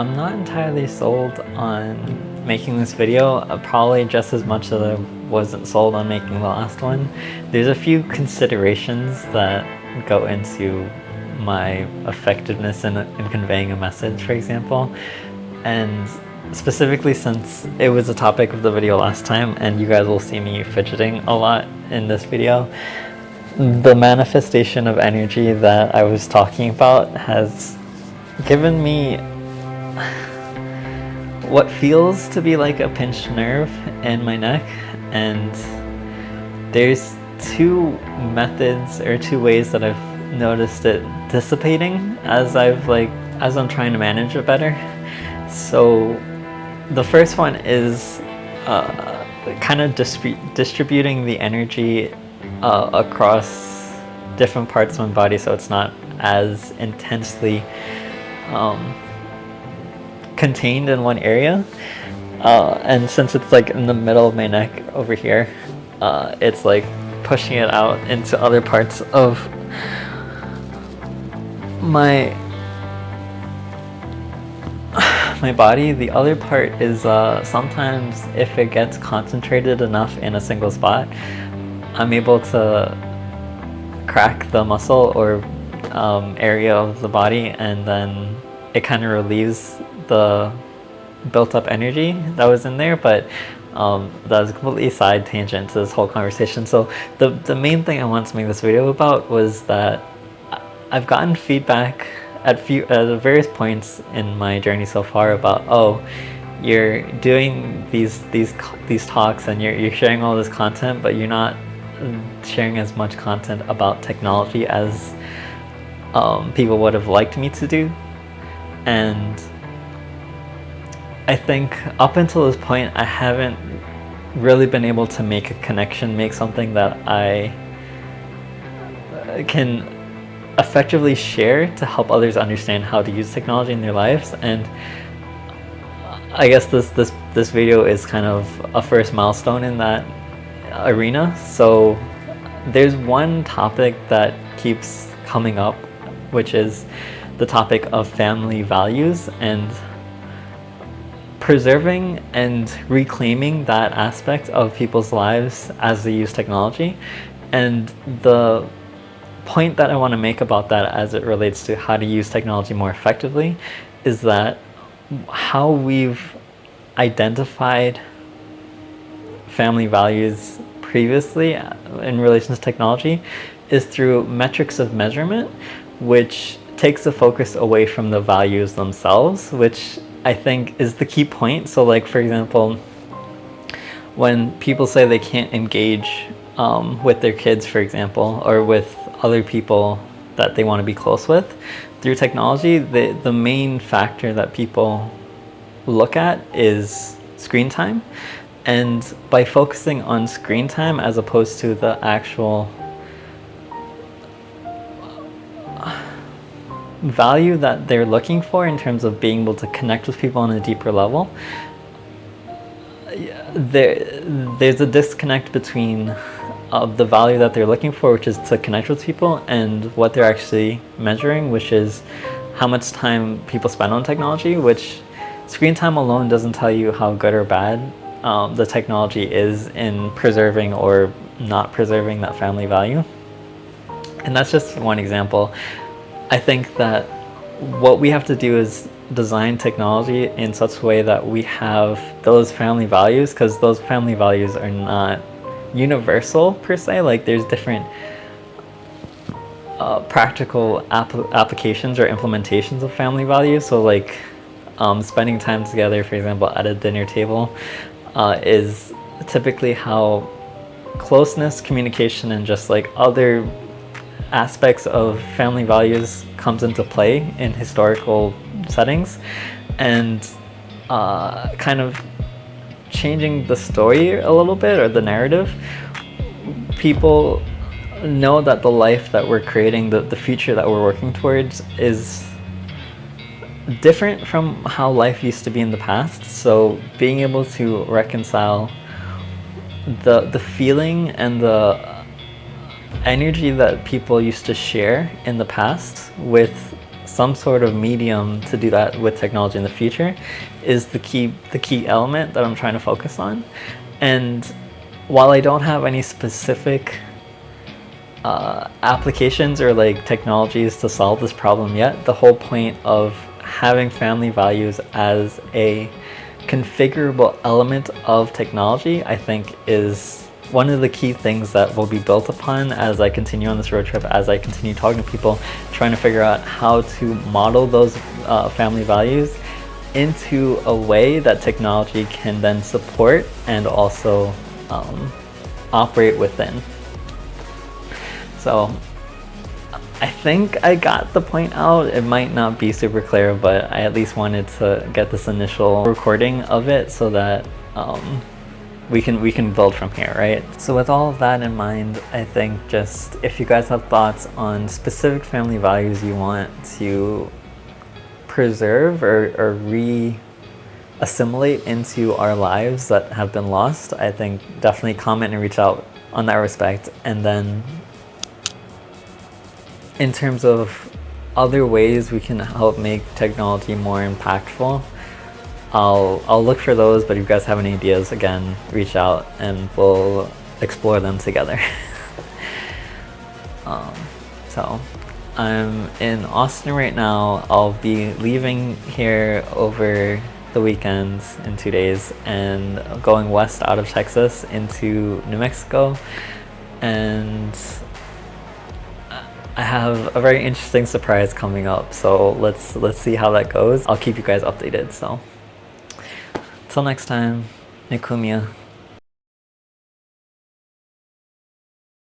I'm not entirely sold on making this video, probably just as much as I wasn't sold on making the last one. There's a few considerations that go into my effectiveness in conveying a message, for example. And specifically since it was a topic of the video last time, and you guys will see me fidgeting a lot in this video, the manifestation of energy that I was talking about has given me what feels to be like a pinched nerve in my neck. And there's two methods or two ways that I've noticed it dissipating as I'm trying to manage it better. So the first one is kind of distributing the energy across different parts of my body, so it's not as intensely contained in one area. And since it's like in the middle of my neck over here, it's like pushing it out into other parts of my body. The other part is sometimes if it gets concentrated enough in a single spot, I'm able to crack the muscle or area of the body, and then it kind of relieves the built up energy that was in there. But that was a completely side tangent to this whole conversation. So the main thing I wanted to make this video about was that I've gotten feedback at various points in my journey so far about, oh, you're doing these talks and you're sharing all this content, but you're not sharing as much content about technology as people would have liked me to do. And I think up until this point, I haven't really been able to make a connection, make something that I can effectively share to help others understand how to use technology in their lives. And I guess this video is kind of a first milestone in that arena. So there's one topic that keeps coming up, which is the topic of family values and preserving and reclaiming that aspect of people's lives as they use technology. And the point that I want to make about that as it relates to how to use technology more effectively is that how we've identified family values previously in relation to technology is through metrics of measurement, which takes the focus away from the values themselves, which I think is the key point. So like, for example, when people say they can't engage with their kids, for example, or with other people that they want to be close with through technology, the main factor that people look at is screen time. And by focusing on screen time as opposed to the actual value that they're looking for in terms of being able to connect with people on a deeper level, there's a disconnect between the value that they're looking for, which is to connect with people, and what they're actually measuring, which is how much time people spend on technology, which screen time alone doesn't tell you how good or bad the technology is in preserving or not preserving that family value. And that's just one example. I think that what we have to do is design technology in such a way that we have those family values, because those family values are not universal per se. Like there's different practical applications or implementations of family values. So like spending time together, for example, at a dinner table is typically how closeness, communication, and just like other aspects of family values comes into play in historical settings. And kind of changing the story a little bit, or the narrative, people know that the life that we're creating, the future that we're working towards, is different from how life used to be in the past. So being able to reconcile the feeling and the energy that people used to share in the past with some sort of medium to do that with technology in the future is the key element that I'm trying to focus on. And while I don't have any specific applications or like technologies to solve this problem yet, the whole point of having family values as a configurable element of technology, I think, is one of the key things that will be built upon as I continue on this road trip, as I continue talking to people, trying to figure out how to model those family values into a way that technology can then support and also operate within. So I think I got the point out. It might not be super clear, but I at least wanted to get this initial recording of it so that we can build from here, right? So with all of that in mind, I think just if you guys have thoughts on specific family values you want to preserve or re-assimilate into our lives that have been lost, I think definitely comment and reach out on that respect. And then in terms of other ways we can help make technology more impactful, I'll look for those, but if you guys have any ideas, again, reach out and we'll explore them together. So I'm in Austin right now. I'll be leaving here over the weekends in 2 days and going west out of Texas into New Mexico. And I have a very interesting surprise coming up, so let's see how that goes. I'll keep you guys updated. So till next time, Nikumia.